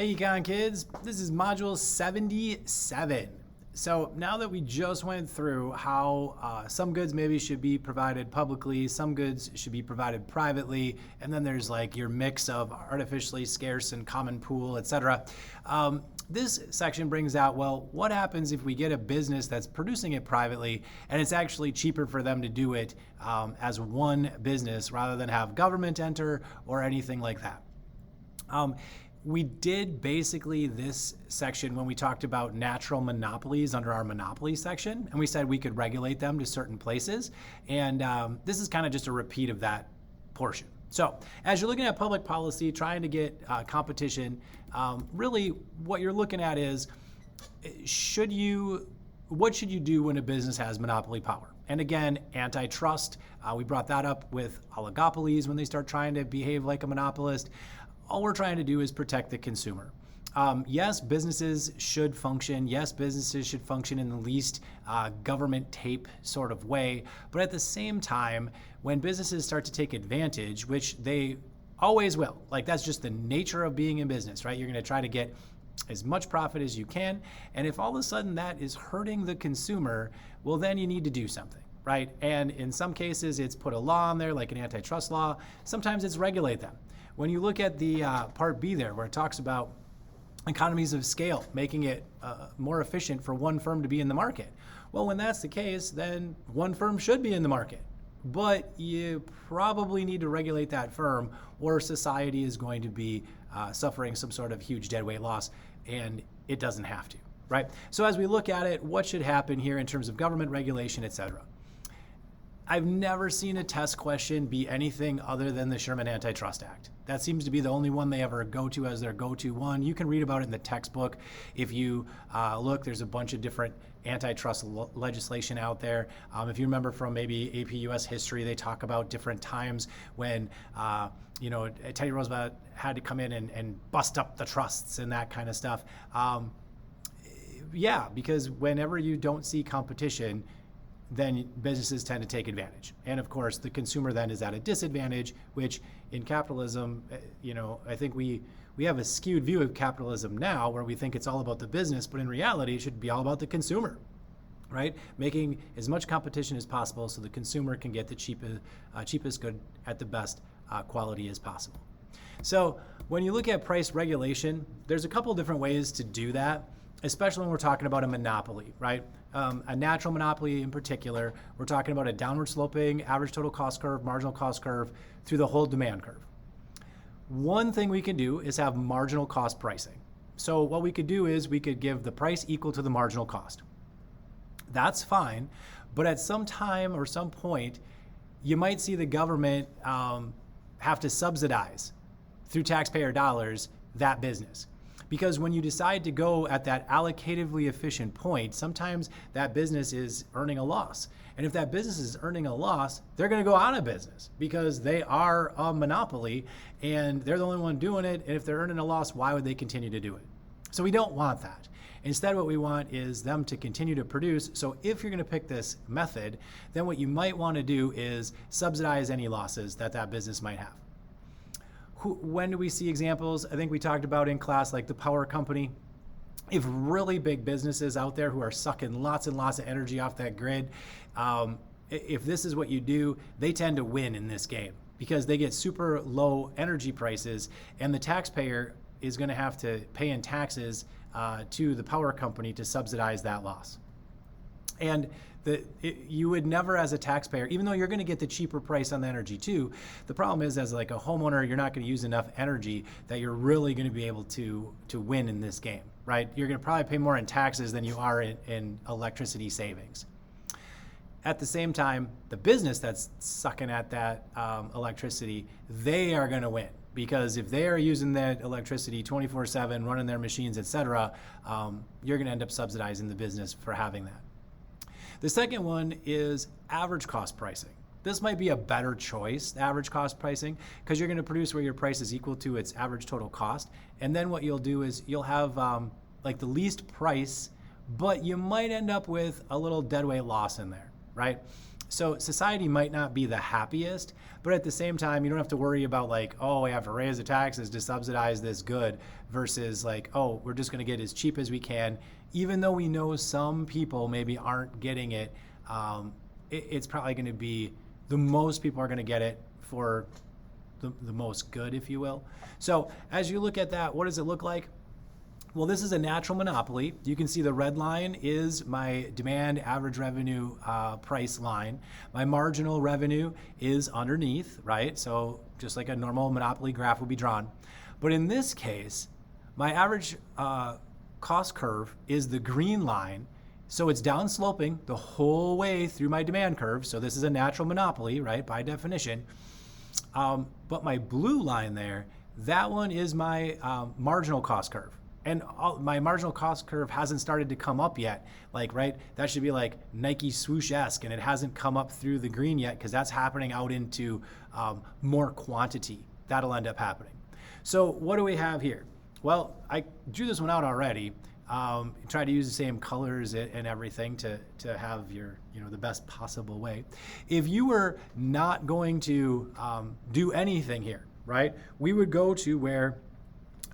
Hey Econ kids, this is module 77. So now that we just went through how some goods maybe should be provided publicly, some goods should be provided privately, and then there's like your mix of artificially scarce and common pool, etc. This section brings out, well, what happens if we get a business that's producing it privately and it's actually cheaper for them to do it as one business rather than have government enter or anything like that. We did basically this section when we talked about natural monopolies under our monopoly section, and we said we could regulate them to certain places. And this is kind of just a repeat of that portion. So as you're looking at public policy, trying to get competition, really what you're looking at is, what should you do when a business has monopoly power? And again, antitrust, we brought that up with oligopolies when they start trying to behave like a monopolist. All we're trying to do is protect the consumer. Yes, businesses should function. Yes, businesses should function in the least government tape sort of way. But at the same time, when businesses start to take advantage, which they always will, like that's just the nature of being in business, right? You're going to try to get as much profit as you can. And if all of a sudden that is hurting the consumer, well, then you need to do something, right? And in some cases, it's put a law on there, like an antitrust law. Sometimes it's regulate them. When you look at the part B there, where it talks about economies of scale, making it more efficient for one firm to be in the market. Well, when that's the case, then one firm should be in the market. But you probably need to regulate that firm or society is going to be suffering some sort of huge deadweight loss, and it doesn't have to, right? So as we look at it, what should happen here in terms of government regulation, et cetera? I've never seen a test question be anything other than the Sherman Antitrust Act. That seems to be the only one they ever go to as their go-to one. You can read about it in the textbook. If you look, there's a bunch of different antitrust legislation out there. If you remember from maybe AP US history, they talk about different times when Teddy Roosevelt had to come in and bust up the trusts and that kind of stuff. Yeah, because whenever you don't see competition, then businesses tend to take advantage. And of course, the consumer then is at a disadvantage, which in capitalism, I think we have a skewed view of capitalism now where we think it's all about the business, but in reality, it should be all about the consumer, right? Making as much competition as possible so the consumer can get the cheapest good at the best quality as possible. So when you look at price regulation, there's a couple different ways to do that, especially when we're talking about a monopoly, right? A natural monopoly in particular, we're talking about a downward sloping average total cost curve, marginal cost curve through the whole demand curve. One thing we can do is have marginal cost pricing. So what we could do is we could give the price equal to the marginal cost. That's fine, but at some time or some point, you might see the government have to subsidize through taxpayer dollars that business. Because when you decide to go at that allocatively efficient point, sometimes that business is earning a loss. And if that business is earning a loss, they're going to go out of business because they are a monopoly and they're the only one doing it. And if they're earning a loss, why would they continue to do it? So we don't want that. Instead, what we want is them to continue to produce. So if you're going to pick this method, then what you might want to do is subsidize any losses that business might have. When do we see examples? I think we talked about in class, like the power company. If really big businesses out there who are sucking lots and lots of energy off that grid, if this is what you do, they tend to win in this game because they get super low energy prices and the taxpayer is going to have to pay in taxes to the power company to subsidize that loss. And you would never, as a taxpayer, even though you're going to get the cheaper price on the energy too, the problem is as like a homeowner, you're not going to use enough energy that you're really going to be able to win in this game, right? You're going to probably pay more in taxes than you are in electricity savings. At the same time, the business that's sucking at that electricity, they are going to win. Because if they are using that electricity 24/7, running their machines, et cetera, you're going to end up subsidizing the business for having that. The second one is average cost pricing. This might be a better choice, average cost pricing, because you're going to produce where your price is equal to its average total cost. And then what you'll do is you'll have like the least price, but you might end up with a little deadweight loss in there, right? So society might not be the happiest, but at the same time, you don't have to worry about like, oh, we have to raise the taxes to subsidize this good versus like, oh, we're just going to get as cheap as we can. Even though we know some people maybe aren't getting it, it's probably going to be the most people are going to get it for the most good, if you will. So as you look at that, what does it look like? Well, this is a natural monopoly. You can see the red line is my demand average revenue price line. My marginal revenue is underneath, right? So just like a normal monopoly graph would be drawn. But in this case, my average cost curve is the green line. So it's down sloping the whole way through my demand curve. So this is a natural monopoly, right, by definition. But my blue line there, that one is my marginal cost curve. And my marginal cost curve hasn't started to come up yet. Like, right, that should be like Nike swoosh-esque, and it hasn't come up through the green yet because that's happening out into more quantity. That'll end up happening. So what do we have here? Well, I drew this one out already. Try to use the same colors and everything to have your, the best possible way. If you were not going to do anything here, right, we would go to where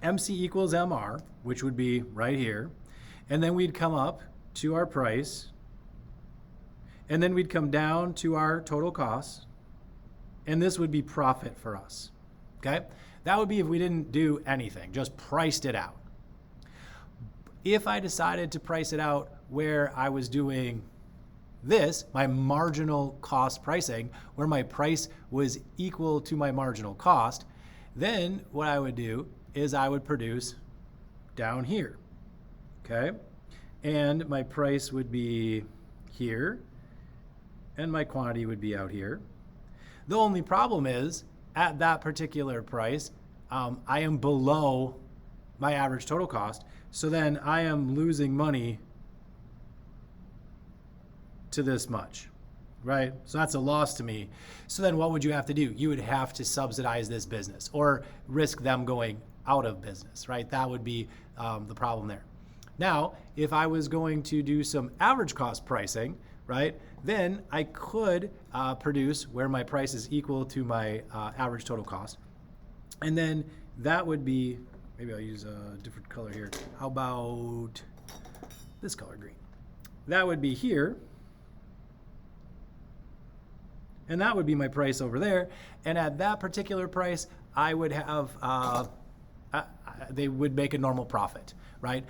MC equals MR, which would be right here. And then we'd come up to our price. And then we'd come down to our total cost. And this would be profit for us. Okay? That would be if we didn't do anything, just priced it out. If I decided to price it out where I was doing this, my marginal cost pricing, where my price was equal to my marginal cost, then what I would do is I would produce down here, okay? And my price would be here, and my quantity would be out here. The only problem is, at that particular price, I am below my average total cost, so then I am losing money to this much, right? So that's a loss to me. So then what would you have to do? You would have to subsidize this business or risk them going out of business, right? That would be the problem there. Now, if I was going to do some average cost pricing, right, then I could produce where my price is equal to my average total cost. And then that would be, maybe I'll use a different color here. How about this color, green? That would be here. And that would be my price over there. And at that particular price, I would have, they would make a normal profit, right?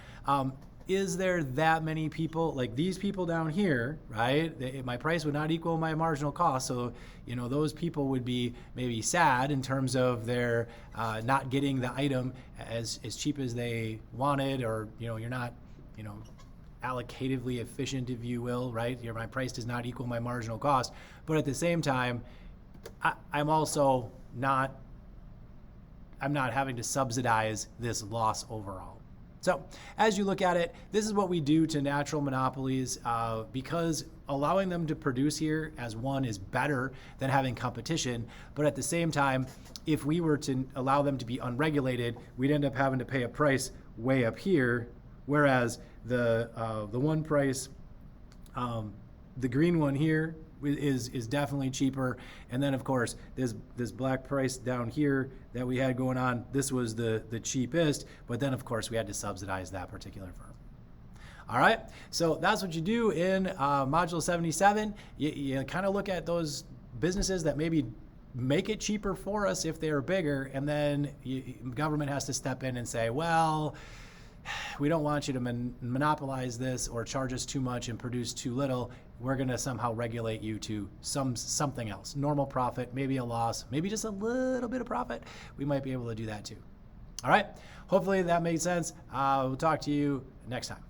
Is there that many people, like these people down here, right? My price would not equal my marginal cost. So, those people would be maybe sad in terms of their not getting the item as cheap as they wanted, or, you're not, allocatively efficient, if you will, right? My price does not equal my marginal cost. But at the same time, I'm also not having to subsidize this loss overall. So as you look at it, this is what we do to natural monopolies because allowing them to produce here as one is better than having competition. But at the same time, if we were to allow them to be unregulated, we'd end up having to pay a price way up here, whereas the one price, the green one here, is definitely cheaper. And then of course this black price down here that we had going on, this was the cheapest, but then of course we had to subsidize that particular firm. All right, so that's what you do in Module 77. You kind of look at those businesses that maybe make it cheaper for us if they're bigger, and then government has to step in and say, well, we don't want you to monopolize this or charge us too much and produce too little. We're going to somehow regulate you to something else. Normal profit, maybe a loss, maybe just a little bit of profit. We might be able to do that too. All right. Hopefully that made sense. We'll talk to you next time.